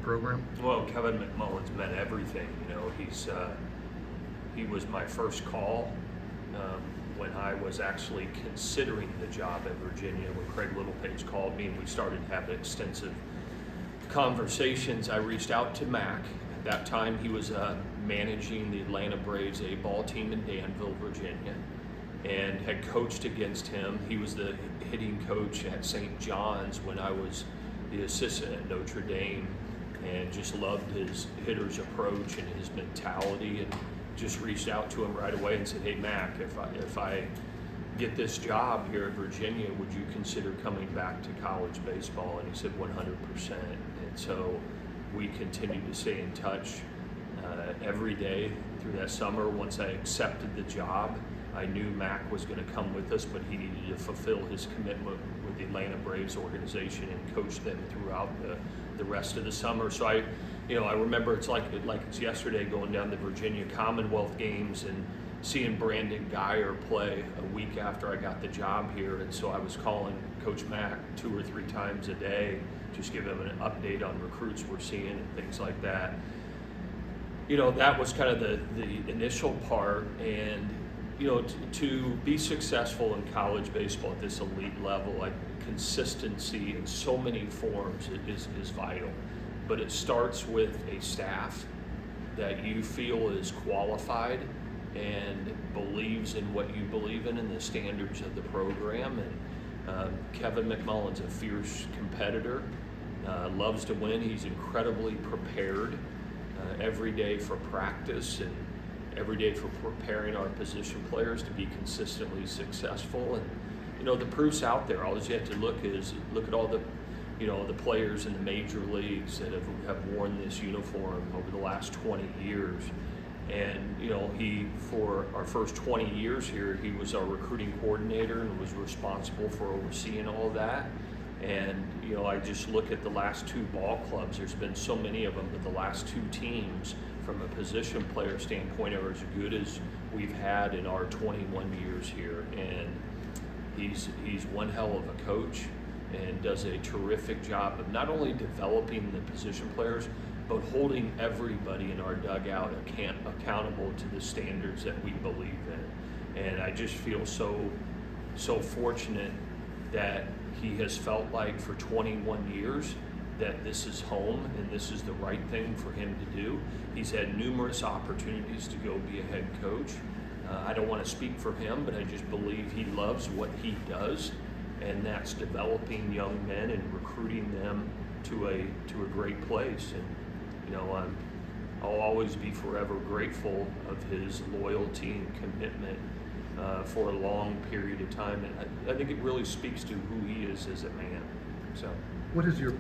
program? Well, Kevin McMullan's meant everything. You know, he was my first call when I was actually considering the job at Virginia. When Craig Littlepage called me and we started having extensive conversations, I reached out to Mac. At that time, he was managing the Atlanta Braves A-ball team in Danville, Virginia, and had coached against him. He was the hitting coach at St. John's when I was the assistant at Notre Dame, and just loved his hitter's approach and his mentality, and just reached out to him right away and said, "Hey Mac, if I get this job here at Virginia, would you consider coming back to college baseball?" And he said 100%. And so we continued to stay in touch every day through that summer. Once I accepted the job, I knew Mac was going to come with us, but he needed to fulfill his commitment with the Atlanta Braves organization and coach them throughout the rest of the summer. So I remember it's like it's yesterday, going down to Virginia Commonwealth games and seeing Brandon Geyer play a week after I got the job here. And so I was calling Coach Mac 2 or 3 times a day, just give him an update on recruits we're seeing and things like that. You know, that was kind of the initial part. And you know, to be successful in college baseball at this elite level, like consistency in so many forms is vital. But it starts with a staff that you feel is qualified and believes in what you believe in and the standards of the program. And Kevin McMullan's a fierce competitor, loves to win. He's incredibly prepared every day for practice and every day for preparing our position players to be consistently successful. And you know, the proof's out there. All you have to look at all the players in the major leagues that have worn this uniform over the last 20 years. And you know, for our first 20 years here, he was our recruiting coordinator and was responsible for overseeing all of that. And you know, I just look at the last 2 ball clubs. There's been so many of them, but the last 2 teams, from a position player standpoint, are as good as we've had in our 21 years here. And he's one hell of a coach and does a terrific job of not only developing the position players, but holding everybody in our dugout accountable to the standards that we believe in. And I just feel so fortunate that he has felt like for 21 years that this is home and this is the right thing for him to do. He's had numerous opportunities to go be a head coach. I don't want to speak for him, but I just believe he loves what he does, and that's developing young men and recruiting them to a great place. And you know, I'll always be forever grateful of his loyalty and commitment for a long period of time. And I think it really speaks to who he is as a man. So, What is your